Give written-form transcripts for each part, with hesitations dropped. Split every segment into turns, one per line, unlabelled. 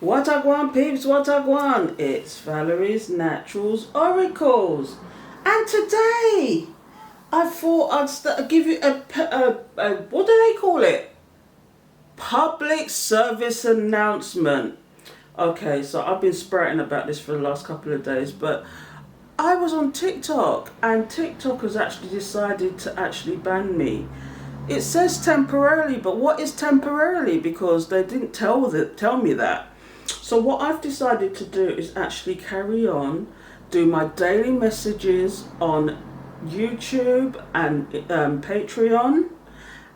What a gwan, peeps, what a gwan. It's Valerie's Naturals Oracles. And today, I thought I'd give you a, what do they call it? Public service announcement. Okay, so I've been spouting about this for the last couple of days, but I was on TikTok, and TikTok has actually decided to actually ban me. It says temporarily, but what is temporarily? Because they didn't tell me that. So what I've decided to do is actually carry on, do my daily messages on YouTube and Patreon,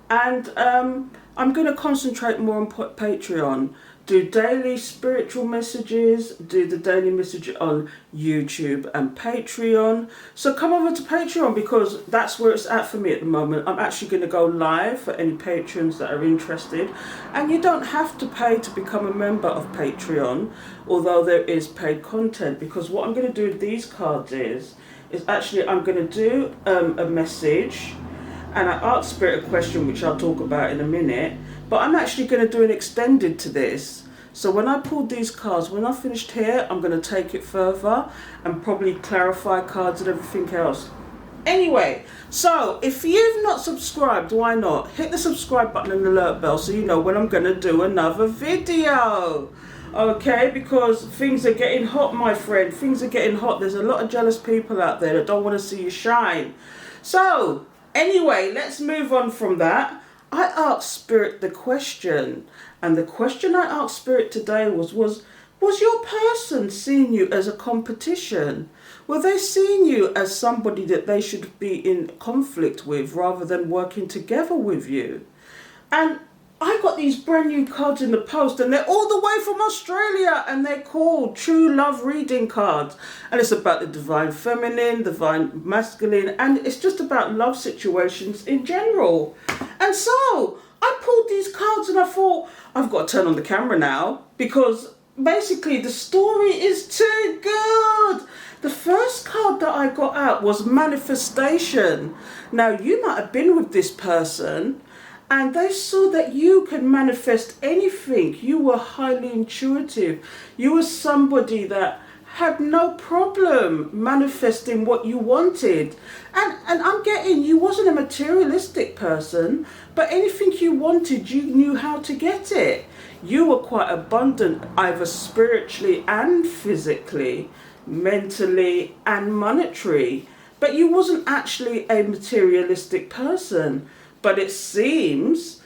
and I'm going to concentrate more on Patreon. Do daily spiritual messages, do the daily message on YouTube and Patreon. So come over to Patreon, because that's where it's at for me at the moment. I'm actually going to go live for any patrons that are interested. And you don't have to pay to become a member of Patreon, although there is paid content. Because what I'm going to do with these cards is actually I'm going to do a message. And I asked Spirit a question, which I'll talk about in a minute. But I'm actually going to do an extended to this. So when I pulled these cards, when I finished here, I'm going to take it further and probably clarify cards and everything else. Anyway, so if you've not subscribed, why not? Hit the subscribe button and the alert bell so you know when I'm going to do another video. Okay, because things are getting hot, my friend. Things are getting hot. There's a lot of jealous people out there that don't want to see you shine. So anyway, let's move on from that. I asked Spirit the question, and the question I asked Spirit today was your person seeing you as a competition? Were they seeing you as somebody that they should be in conflict with rather than working together with you? And I got these brand new cards in the post, and they're all the way from Australia, and they're called True Love Reading cards. And it's about the divine feminine, divine masculine, and it's just about love situations in general. And so I pulled these cards and I thought, I've got to turn on the camera now, because basically the story is too good. The first card that I got out was manifestation. Now, you might have been with this person, and they saw that you can manifest anything. You were highly intuitive. You were somebody that had no problem manifesting what you wanted. And I'm getting, you wasn't a materialistic person, but anything you wanted, you knew how to get it. You were quite abundant, either spiritually and physically, mentally and monetary. But you wasn't actually a materialistic person. But it seems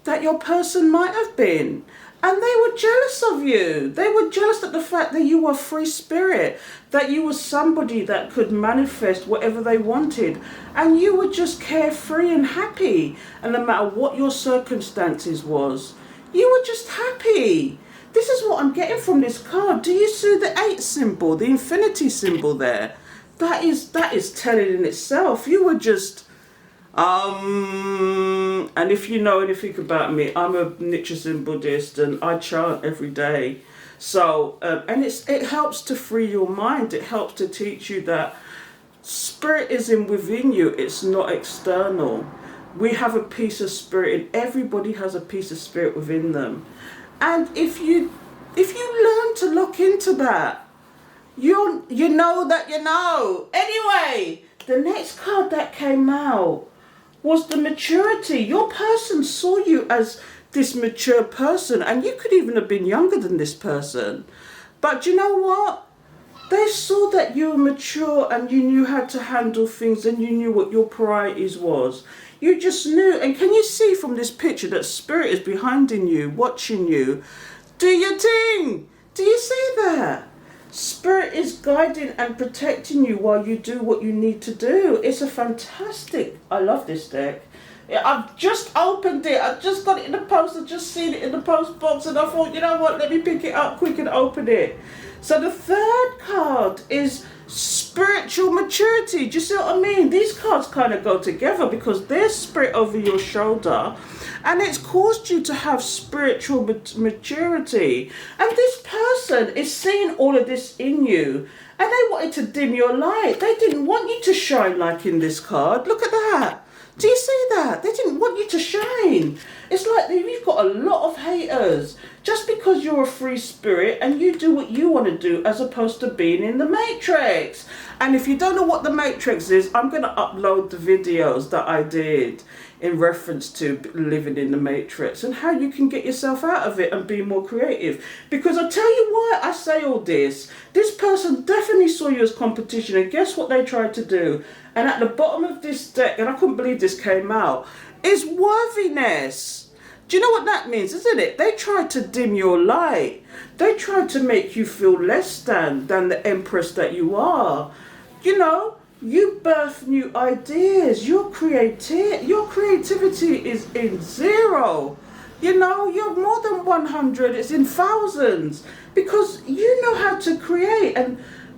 that your person might have been. And they were jealous of you. They were jealous at the fact that you were free spirit, that you were somebody that could manifest whatever they wanted. And you were just carefree and happy. And no matter what your circumstances was, you were just happy. This is what I'm getting from this card. Do you see the 8 symbol, the infinity symbol there? That is telling in itself. You were just... and if you know anything about me, I'm a Nichiren Buddhist and I chant every day. So, and it helps to free your mind. It helps to teach you that spirit is within you. It's not external. We have a piece of spirit, and everybody has a piece of spirit within them. And if you learn to look into that, you know that you know. Anyway, the next card that came out was the maturity. Your person saw you as this mature person, and you could even have been younger than this person. But you know what? They saw that you were mature and you knew how to handle things, and you knew what your priorities was. You just knew. And can you see from this picture that spirit is behind in you, watching you? Do your thing. Do you see that? Spirit is guiding and protecting you while you do what you need to do. It's a fantastic... I love this deck. I've just opened it. I just got it in the post. I've just seen it in the post box, and I thought, you know what? Let me pick it up quick and open it. So the third card is spiritual maturity. Do you see what I mean? These cards kind of go together because there's spirit over your shoulder, and it's caused you to have spiritual maturity. And this person is seeing all of this in you, and they wanted to dim your light. They didn't want you to shine like in this card. Look at that. Do you see that? They didn't want you to shine. It's like you've got a lot of haters just because you're a free spirit and you do what you want to do as opposed to being in the matrix. And if you don't know what the matrix is, I'm going to upload the videos that I did in reference to living in the matrix and how you can get yourself out of it and be more creative. Because I'll tell you why I say all this. This person definitely saw you as competition, and guess what they tried to do? And at the bottom of this deck, and I couldn't believe this came out, is worthiness. Do you know what that means, isn't it? They tried to dim your light. They tried to make you feel less than the empress that you are. You know, you birth new ideas. Your creativity is in zero. You know, you're more than 100. It's in thousands. Because you know how to create.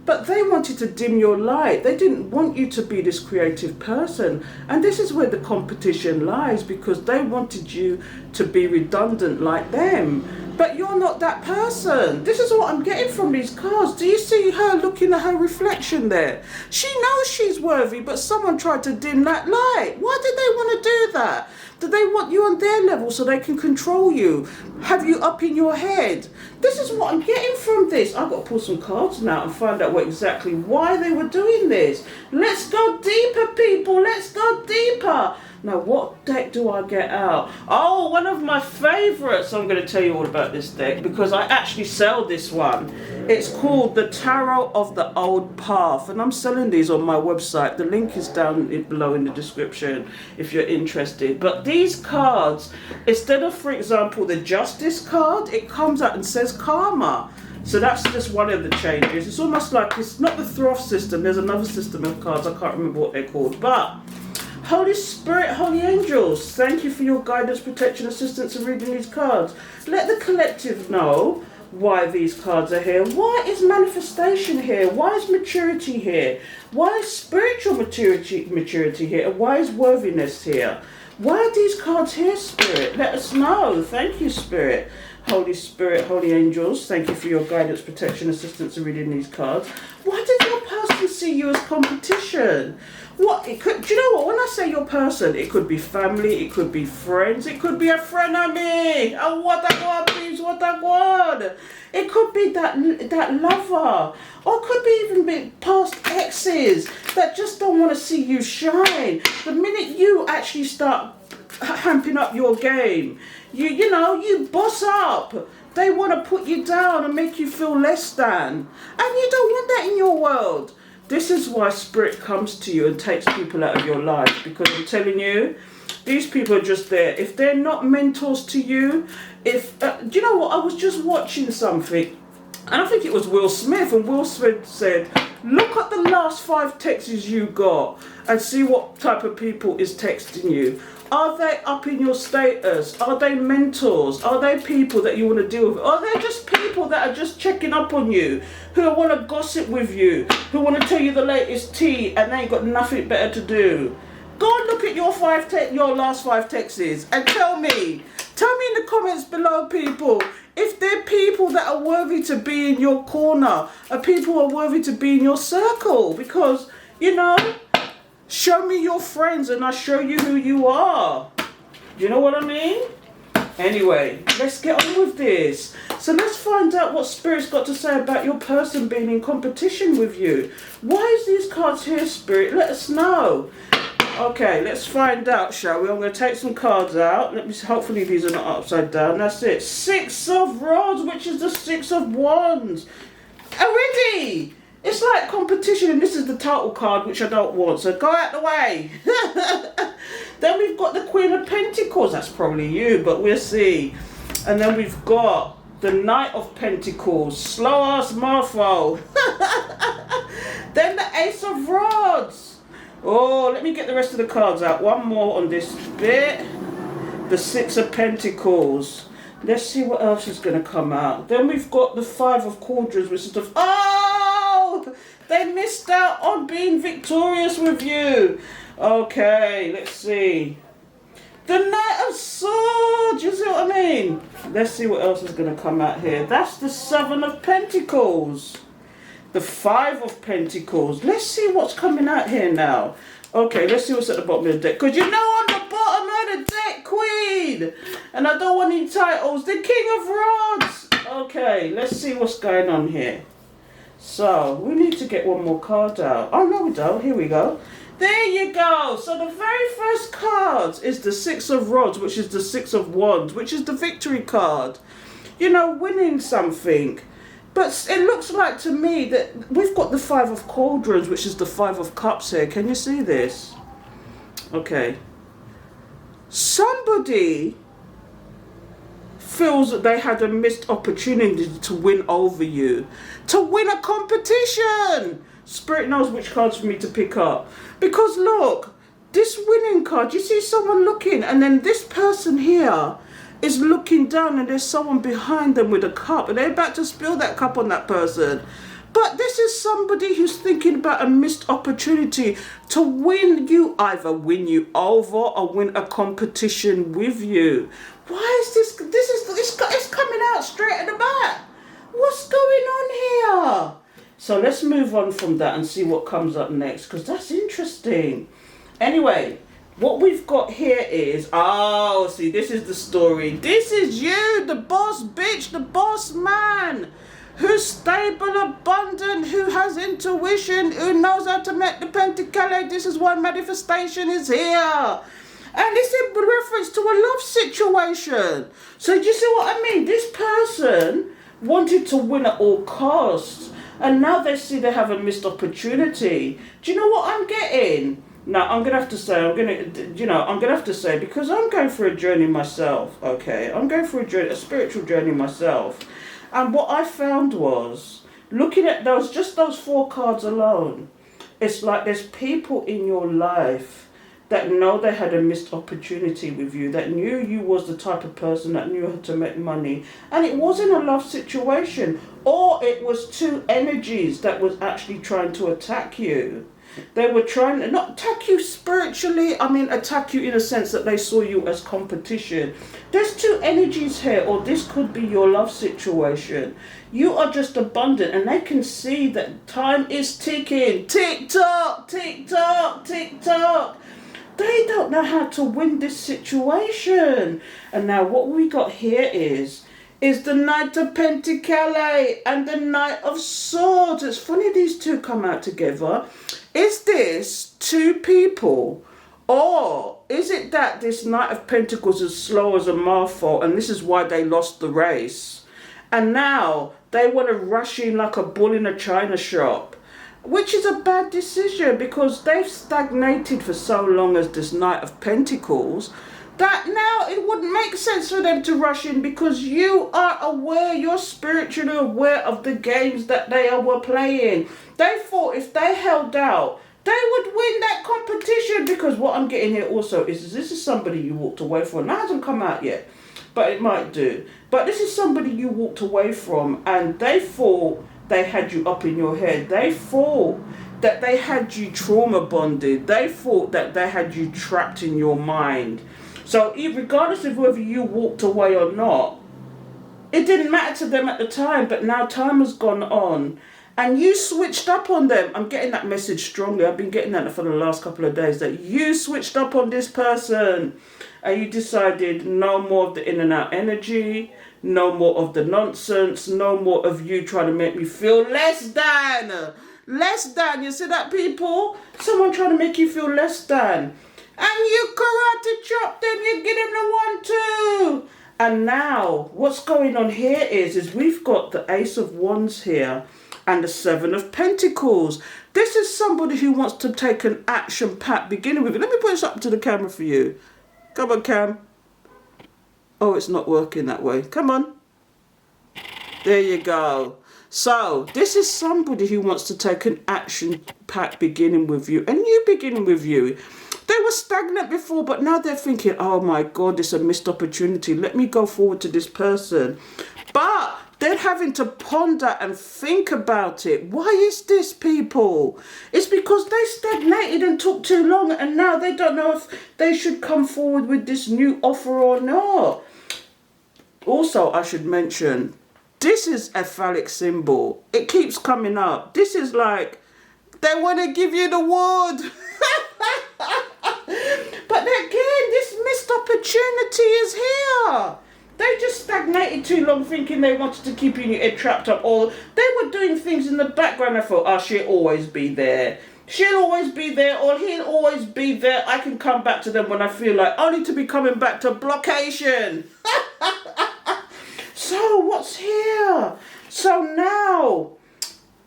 But they wanted to dim your light. They didn't want you to be this creative person. And this is where the competition lies, because they wanted you to be redundant like them. But you're not that person. This is what I'm getting from these cards. Do you see her looking at her reflection there? She knows she's worthy, but someone tried to dim that light. Why did they want to do that? Do they want you on their level so they can control you? Have you up in your head? This is what I'm getting from this. I've got to pull some cards now and find out exactly why they were doing this. Let's go deeper, people. Let's go deeper. Now, what deck do I get out? Oh, one of my favourites. I'm going to tell you all about this deck because I actually sell this one. It's called the Tarot of the Old Path, and I'm selling these on my website. The link is down below in the description if you're interested. But these cards, instead of, for example, the Justice card, it comes out and says Karma. So that's just one of the changes. It's almost like it's not the Throth system. There's another system of cards. I can't remember what they're called. But Holy Spirit, Holy Angels, thank you for your guidance, protection, assistance in reading these cards. Let the collective know why these cards are here. Why is manifestation here? Why is maturity here? Why is spiritual maturity here? And why is worthiness here? Why are these cards here, Spirit? Let us know. Thank you, Spirit. Holy Spirit, Holy Angels, thank you for your guidance, protection, assistance in reading these cards. Why did your person see you as competition? What it could, do you know what? When I say your person, it could be family, it could be friends, it could be a friend of me. Oh, what I want, please, what I want. It could be that lover, or it could be even be past exes that just don't want to see you shine. The minute you actually start hamping up your game, you know, you boss up. They want to put you down and make you feel less than. And you don't want that in your world. This is why Spirit comes to you and takes people out of your life. Because I'm telling you, these people are just there. If they're not mentors to you, do you know what? I was just watching something, and I think it was Will Smith, and Will Smith said, look at the last 5 texts you got and see what type of people is texting you. Are they up in your status? Are they mentors? Are they people that you want to deal with? Are they just people that are just checking up on you, who want to gossip with you, who want to tell you the latest tea and they ain't got nothing better to do? Go and look at your last 5 texts and tell me in the comments below, people, if they're people that are worthy to be in your corner, or people who are worthy to be in your circle. Because, you know, show me your friends and I'll show you who you are. You know what I mean? Anyway, let's get on with this. So let's find out what Spirit's got to say about your person being in competition with you. Why is these cards here, Spirit? Let us know. Okay, let's find out, shall we? I'm going to take some cards out. Hopefully these are not upside down. That's it. 6 of Rods, which is the 6 of Wands. Already! It's like competition, and this is the title card, which I don't want, so go out the way. Then we've got the Queen of Pentacles. That's probably you, but we'll see. And then we've got the Knight of Pentacles. Slow ass mofo. Then the Ace of Rods. Oh, let me get the rest of the cards out. One more on this bit. The 6 of Pentacles. Let's see what else is going to come out. Then we've got the 5 of Cauldrons, which is the... Oh! They missed out on being victorious with you. Okay, let's see. The Knight of Swords, you see what I mean? Let's see what else is going to come out here. That's the 7 of Pentacles. The 5 of Pentacles. Let's see what's coming out here now. Okay, let's see what's at the bottom of the deck. Because you know I'm the bottom of the deck queen. And I don't want any titles. The king of rods. Okay, let's see what's going on here. So, we need to get one more card out. Oh, no we don't. Here we go. There you go. So the very first card is the Six of Rods, which is the Six of Wands, which is the victory card. You know, winning something. But it looks like to me that we've got the Five of Cauldrons, which is the Five of Cups here. Can you see this? Okay. Somebody feels that they had a missed opportunity to win over you. To win a competition. Spirit knows which cards for me to pick up. Because look, this winning card, you see someone looking, and then this person here is looking down and there's someone behind them with a cup and they're about to spill that cup on that person. But this is somebody who's thinking about a missed opportunity to win you, either win you over or win a competition with you. Why is this? It's coming out straight at the back. What's going on here? So let's move on from that and see what comes up next, because that's interesting. Anyway, what we've got here is, oh, see, this is the story. This is you, the boss bitch, the boss man, who's stable, abundant, who has intuition, who knows how to make the pentacale. This is why manifestation is here. And it's in reference to a love situation. So do you see what I mean? This person wanted to win at all costs. And now they see they have a missed opportunity. Do you know what I'm getting? Now, I'm going to have to say, because I'm going through a journey myself, okay? I'm going through a spiritual journey myself. And what I found was, looking at those 4 cards alone, it's like there's people in your life that know they had a missed opportunity with you, that knew you was the type of person that knew how to make money. And it wasn't a love situation, or it was two energies that was actually trying to attack you. They were trying to not attack you spiritually, I mean attack you in a sense that they saw you as competition. There's two energies here, or this could be your love situation. You are just abundant and they can see that time is ticking. Tick tock, tick tock, tick tock. They don't know how to win this situation. And now what we got here is the Knight of Pentacles and the Knight of Swords. It's funny these two come out together. Is this two people? Or is it that this Knight of Pentacles is slow as a mouthful and this is why they lost the race? And now they want to rush in like a bull in a china shop. Which is a bad decision, because they've stagnated for so long as this Knight of Pentacles that now it wouldn't make sense for them to rush in, because you are aware, you're spiritually aware of the games that they were playing. They thought if they held out, they would win that competition, because what I'm getting here also is this is somebody you walked away from. That hasn't come out yet, but it might do. But this is somebody you walked away from, and they thought they had you up in your head. They thought that they had you trauma bonded. They thought that they had you trapped in your mind. So regardless of whether you walked away or not, it didn't matter to them at the time. But now time has gone on and you switched up on them. I'm getting that message strongly. I've been getting that for the last couple of days, that you switched up on this person and you decided no more of the in and out energy, no more of the nonsense, no more of you trying to make me feel less than. Less than. You see that, people? Someone trying to make you feel less than. And you karate chop them, you get them the 1-2. And now, what's going on here is we've got the Ace of Wands here and the Seven of Pentacles. This is somebody who wants to take an action-packed beginning with it. Let me put this up to the camera for you. Come on, Cam. Oh, it's not working that way. Come on. There you go. So, this is somebody who wants to take an action-packed beginning with you. A new beginning with you. They were stagnant before, but now they're thinking, oh my God, it's a missed opportunity. Let me go forward to this person. But they're having to ponder and think about it. Why is this, people? It's because they stagnated and took too long, and now they don't know if they should come forward with this new offer or not. Also, I should mention, this is a phallic symbol. It keeps coming up. This is like, they want to give you the wood. opportunity is here. They just stagnated too long thinking they wanted to keep you trapped up. Or they were doing things in the background. I thought, oh, she'll always be there. She'll always be there, or he'll always be there. I can come back to them when I feel like, only to be coming back to blockation. So what's here? So now,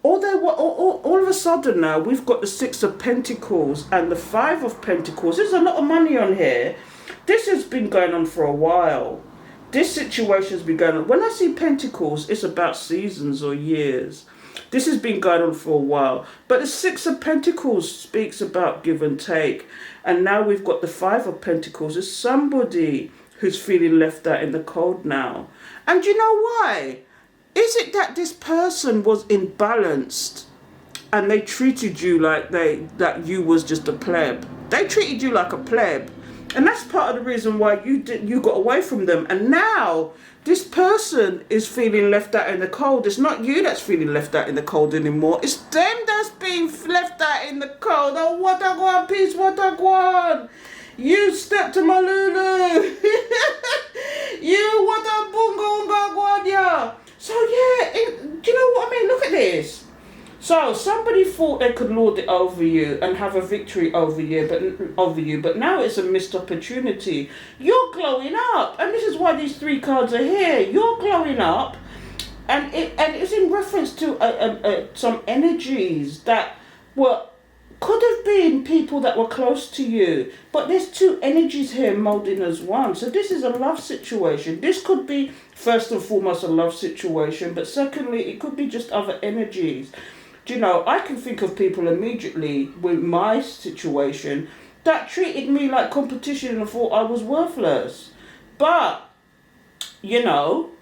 all of a sudden now, we've got the Six of Pentacles and the Five of Pentacles. There's a lot of money on here. This has been going on for a while. This situation's been going on. When I see Pentacles, it's about seasons or years. This has been going on for a while. But the Six of Pentacles speaks about give and take. And now we've got the Five of Pentacles. There's somebody who's feeling left out in the cold now. And you know why? Is it that this person was imbalanced and they treated you like that you was just a pleb? They treated you like a pleb. And that's part of the reason why you got away from them. And now this person is feeling left out in the cold. It's not you that's feeling left out in the cold anymore. It's them that's being left out in the cold. Oh, what a gwan, peeps, what a gwan. You step to my lulu. You what a bungo unga gwan, yeah. So yeah, do you know what I mean? Look at this. So somebody thought they could lord it over you and have a victory over you, but now it's a missed opportunity. You're glowing up, and this is why these three cards are here. You're glowing up, and it's in reference to some energies that could have been people that were close to you, but there's two energies here molding as one. So this is a love situation. This could be first and foremost a love situation, but secondly, it could be just other energies. Do you know, I can think of people immediately with my situation that treated me like competition and thought I was worthless. But, you know,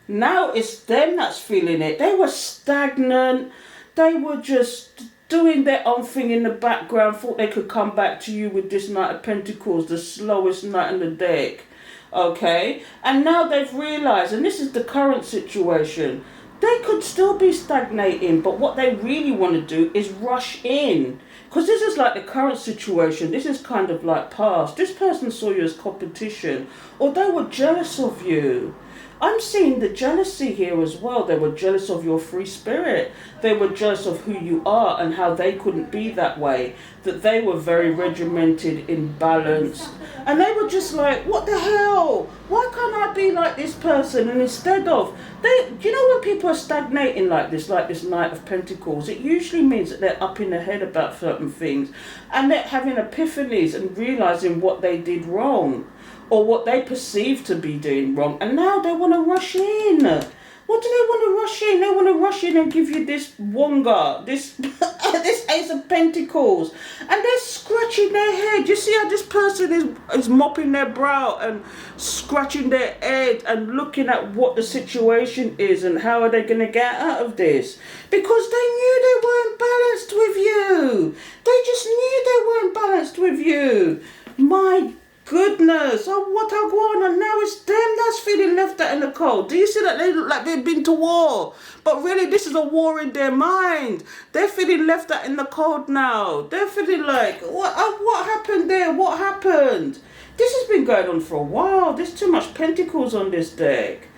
now it's them that's feeling it. They were stagnant. They were just doing their own thing in the background, thought they could come back to you with this Knight of Pentacles, the slowest knight in the deck. Okay? And now they've realised, and this is the current situation, they could still be stagnating, but what they really want to do is rush in. Because this is like the current situation. This is kind of like past. This person saw you as competition, or they were jealous of you. I'm seeing the jealousy here as well. They were jealous of your free spirit. They were jealous of who you are and how they couldn't be that way. That they were very regimented, imbalanced. And they were just like, what the hell? Why can't I be like this person? And instead of, do you know when people are stagnating like this Knight of Pentacles, it usually means that they're up in their head about certain things. And they're having epiphanies and realising what they did wrong. Or what they perceive to be doing wrong. And now they want to rush in. What do they want to rush in? They want to rush in and give you this wonga, this this Ace of Pentacles. And they're scratching their head. You see how this person is mopping their brow and scratching their head and looking at what the situation is and how are they going to get out of this. Because they knew they weren't balanced with you. They just knew they weren't balanced with you. My goodness, oh what a gwan, and now it's them that's feeling left out in the cold. Do you see that they look like they've been to war? But really this is a war in their mind. They're feeling left out in the cold now. They're feeling like, what happened there? What happened? This has been going on for a while. There's too much pentacles on this deck.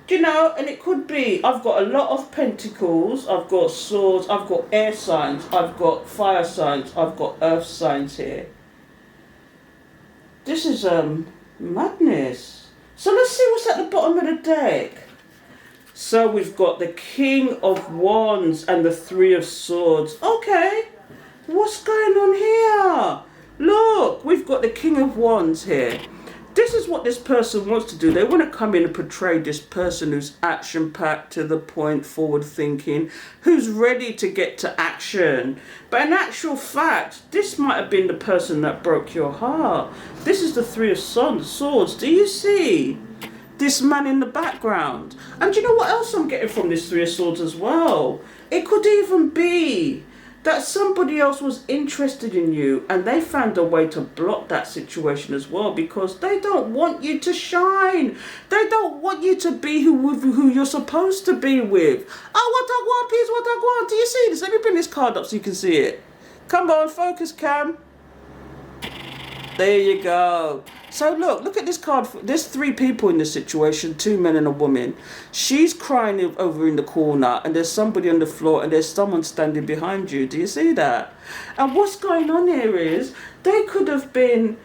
Do you know, and it could be, I've got a lot of pentacles, I've got swords, I've got air signs, I've got fire signs, I've got earth signs here. This is madness. So let's see what's at the bottom of the deck. So we've got the King of Wands and the Three of Swords. Okay, what's going on here? Look, we've got the King of Wands here. This is what this person wants to do. They want to come in and portray this person who's action-packed, to the point, forward-thinking, who's ready to get to action. But in actual fact, this might have been the person that broke your heart. This is the Three of Swords. Do you see this man in the background? And do you know what else I'm getting from this Three of Swords as well? It could even be that somebody else was interested in you and they found a way to block that situation as well, because they don't want you to shine. They don't want you to be who you're supposed to be with. Oh, what I want, please, what I want. Do you see this? Let me bring this card up so you can see it. Come on, focus, Cam. There you go. So look at this card. There's three people in this situation, two men and a woman. She's crying over in the corner, and there's somebody on the floor, and there's someone standing behind you. Do you see that? And what's going on here is it could have been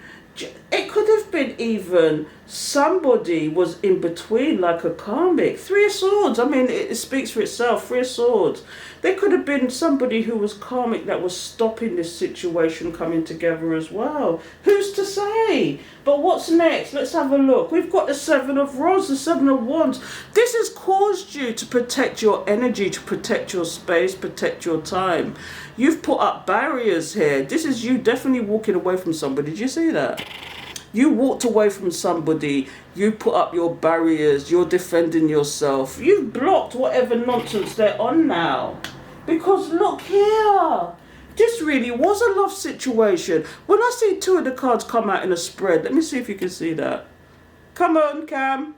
even somebody was in between, like a karmic. Three of Swords. I mean, it speaks for itself. Three of Swords. There could have been somebody who was karmic that was stopping this situation coming together as well. Who's to say? But what's next? Let's have a look. We've got the Seven of Rods, the Seven of Wands. This has caused you to protect your energy, to protect your space, protect your time. You've put up barriers here. This is you definitely walking away from somebody. Did you see that? You walked away from somebody, you put up your barriers, you're defending yourself. You've blocked whatever nonsense they're on now. Because look here, this really was a love situation. When I see two of the cards come out in a spread, let me see if you can see that. Come on, Cam.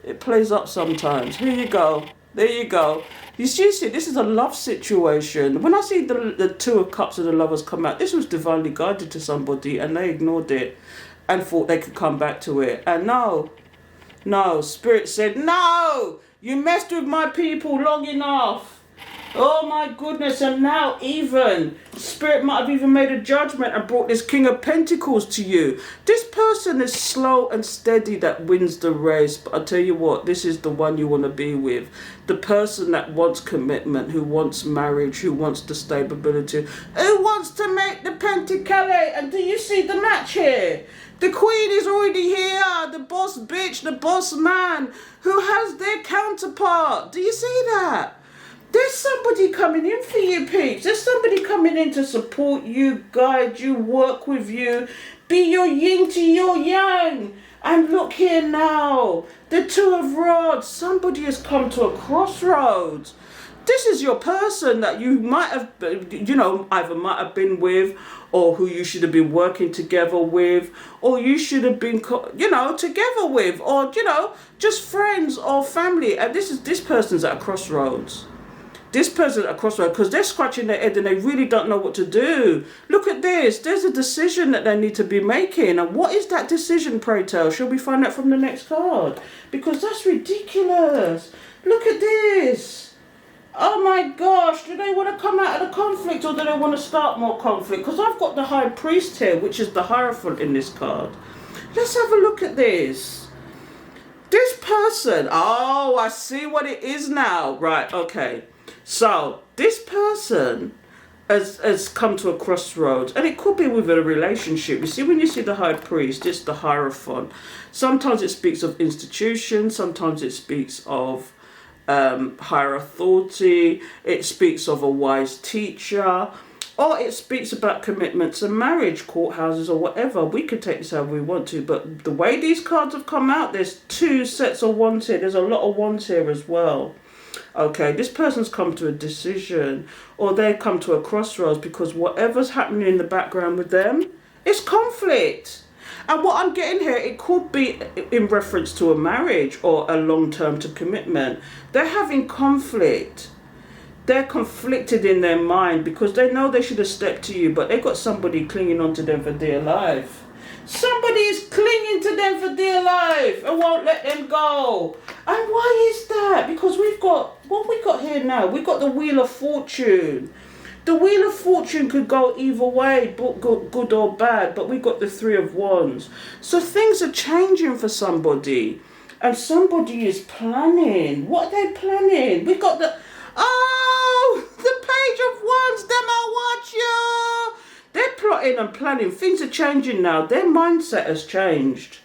It plays up sometimes. Here you go. There you go. You see, this is a love situation. When I see the Two of Cups and the Lovers come out, this was divinely guided to somebody and they ignored it and thought they could come back to it. And no, Spirit said, no, you messed with my people long enough. Oh my goodness, and now even Spirit might have even made a judgment and brought this King of Pentacles to you. This person is slow and steady that wins the race, but I tell you what, this is the one you want to be with. The person that wants commitment, who wants marriage, who wants the stability, who wants to make the Pentacale. And do you see the match here? The Queen is already here, the boss bitch, the boss man, who has their counterpart. Do you see that? There's somebody coming in for you, peeps. There's somebody coming in to support you, guide you, work with you, be your yin to your yang. And look here now, the Two of Rods. Somebody has come to a crossroads. This is your person that you might have, either might have been with, or who you should have been working together with, or you should have been, together with, or, just friends or family. And this person's at a crossroads. This person at a crossroads, because they're scratching their head and they really don't know what to do. Look at this. There's a decision that they need to be making. And what is that decision, pray tell? Shall we find out from the next card? Because that's ridiculous. Look at this. Oh my gosh. Do they want to come out of the conflict, or do they want to start more conflict? Because I've got the High Priest here, which is the Hierophant in this card. Let's have a look at this. This person. Oh, I see what it is now. Right, okay. So this person has come to a crossroads, and it could be within a relationship. You see, when you see the High Priest, it's the Hierophant. Sometimes it speaks of institutions, sometimes it speaks of higher authority, it speaks of a wise teacher, or it speaks about commitments and marriage, courthouses or whatever. We could take this however we want to, but the way these cards have come out, there's two sets of wands here. There's a lot of wands here as well. Okay, this person's come to a decision, or they've come to a crossroads, because whatever's happening in the background with them, it's conflict. And what I'm getting here, it could be in reference to a marriage or a long-term to commitment. They're having conflict. They're conflicted in their mind because they know they should have stepped to you, but they've got somebody clinging on to them for dear life. Somebody is clinging to them for dear life and won't let them go. And why is that? Because we've got, what we got here now? We've got the Wheel of Fortune. The Wheel of Fortune could go either way, good or bad, but we've got the Three of Wands. So things are changing for somebody, and somebody is planning. What are they planning? We've got the Page of Wands, them I watch you. They're plotting and planning. Things are changing now. Their mindset has changed.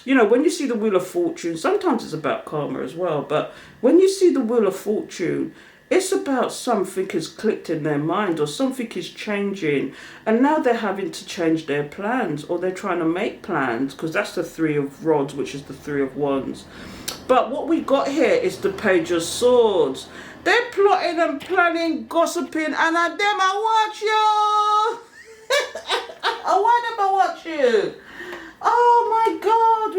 You know, when you see the Wheel of Fortune, sometimes it's about karma as well, but when you see the Wheel of Fortune, it's about something has clicked in their mind, or something is changing, and now they're having to change their plans, or they're trying to make plans, because that's the Three of Rods, which is the Three of Wands. But what we got here is the Page of Swords. They're plotting and planning, gossiping, and I watch you. I watch you. Oh my God,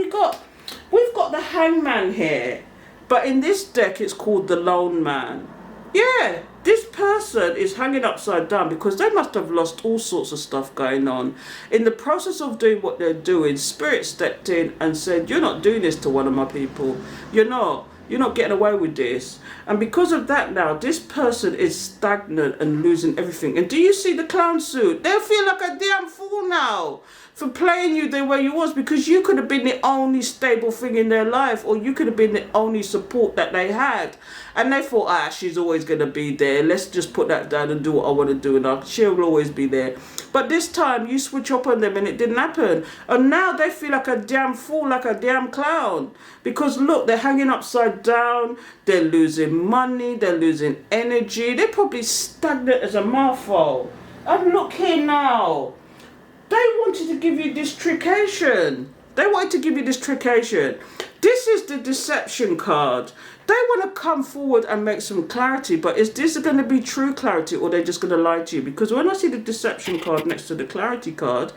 we've got the Hangman here, but in this deck it's called the Lone Man. Yeah, this person is hanging upside down because they must have lost all sorts of stuff going on. In the process of doing what they're doing, Spirit stepped in and said, you're not doing this to one of my people. You're not. You're not getting away with this. And because of that now, this person is stagnant and losing everything. And do you see the clown suit? They feel like a damn fool now for playing you the way you was, because you could have been the only stable thing in their life, or you could have been the only support that they had. And they thought, she's always going to be there. Let's just put that down and do what I want to do, and she'll always be there. But this time you switch up on them and it didn't happen. And now they feel like a damn fool, like a damn clown. Because look, they're hanging upside down, they're losing money, they're losing energy, they're probably stagnant as a mouthful. And look here now. They wanted to give you this triccation. They wanted to give you this triccation. This is the deception card. They want to come forward and make some clarity, but is this going to be true clarity, or they're just going to lie to you? Because when I see the deception card next to the clarity card,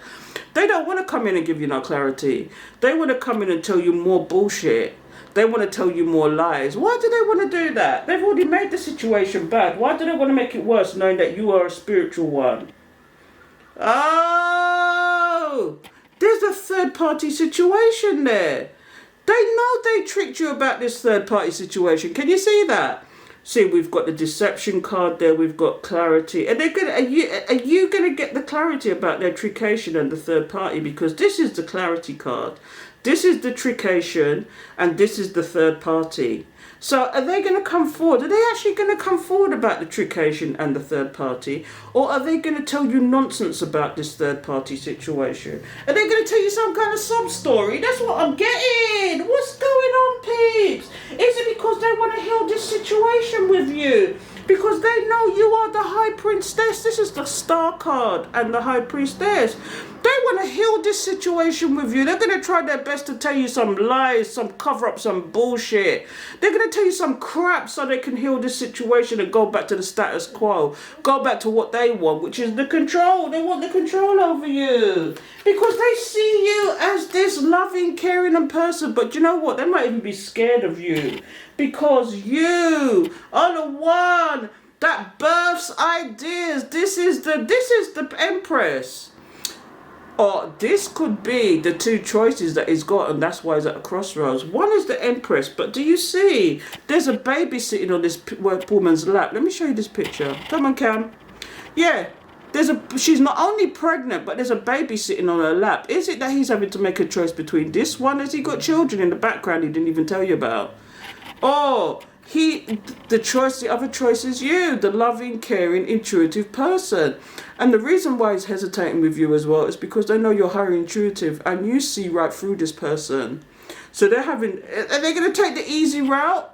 they don't want to come in and give you no clarity. They want to come in and tell you more bullshit. They want to tell you more lies. Why do they want to do that? They've already made the situation bad. Why do they want to make it worse, knowing that you are a spiritual one? Oh, there's a third party situation there. They know they tricked you about this third party situation. Can you see that? See, we've got the deception card there. We've got clarity. And they're gonna, are you going to get the clarity about their triccation and the third party? Because this is the clarity card. This is the triccation and this is the third party. So are they going to come forward? Are they actually going to come forward about the triccation and the third party? Or are they going to tell you nonsense about this third party situation? Are they going to tell you some kind of sub story? That's what I'm getting. What's going on, peeps? Is it because they want to heal this situation with you? Because they know you are the high priestess. This is the star card and the high priestess. They want to heal this situation with you. They're going to try their best to tell you some lies, some cover up, some bullshit. They're going to tell you some crap so they can heal this situation and go back to the status quo. Go back to what they want, which is the control. They want the control over you. Because they see you as this loving, caring and person. But you know what? They might even be scared of you. Because you are the one that births ideas. This is the Empress. Or this could be the two choices that he's got, and that's why he's at a crossroads. One is the Empress, but do you see? There's a baby sitting on this woman's lap. Let me show you this picture. Come on, Cam. Yeah, she's not only pregnant, but there's a baby sitting on her lap. Is it that he's having to make a choice between this one? Has he got children in the background he didn't even tell you about? Or the other choice is you, the loving, caring, intuitive person. And the reason why he's hesitating with you as well is because they know you're highly intuitive and you see right through this person. So are they going to take the easy route?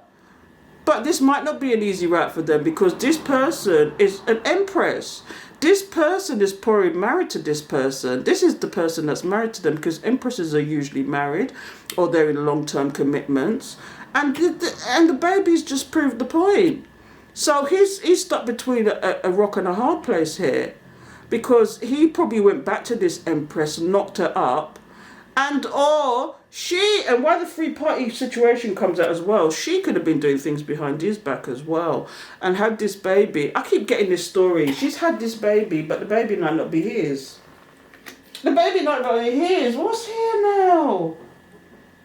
But this might not be an easy route for them, because this person is an Empress. This person is probably married to this person. This is the person that's married to them, because Empresses are usually married or they're in long-term commitments. And the baby's just proved the point. So he's stuck between a rock and a hard place here, because he probably went back to this Empress, knocked her up, and why the three-party situation comes out as well, she could have been doing things behind his back as well and had this baby. I keep getting this story. She's had this baby, but the baby might not be his. The baby might not be his. What's here now?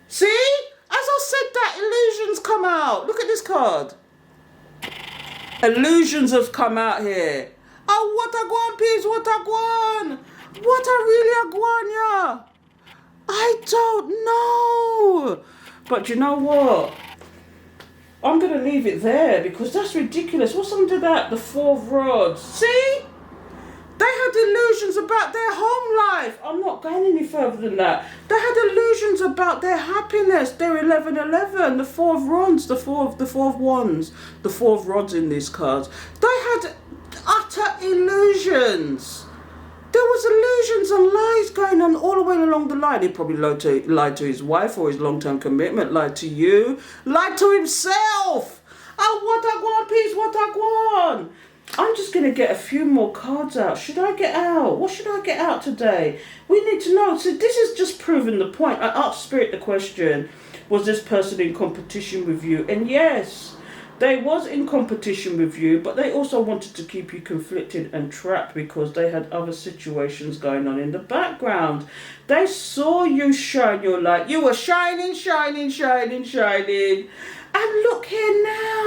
See? As I said that, illusions come out. Look at this card. Illusions have come out here. Oh, what a gwan, peeps, what a gwan. What a really a gwan, yeah. I don't know. But you know what? I'm going to leave it there, because that's ridiculous. What's under that? The 4 rods. See? They had illusions about their home life. I'm not going any further than that. They had illusions about their happiness. They're 1111, the 4 of wands, the four of wands, the 4 of rods in these cards. They had utter illusions. There was illusions and lies going on all the way along the line. He probably lied to his wife or his long-term commitment, lied to you, lied to himself. Oh, what a gwan, peace, what a gwan. I'm just going to get a few more cards out. Should I get out? What should I get out today? We need to know. So this is just proving the point. I asked Spirit the question, was this person in competition with you? And yes, They was in competition with you, but they also wanted to keep you conflicted and trapped because they had other situations going on in the background. They saw you shine your light. You were shining, shining, shining, shining. And look here now.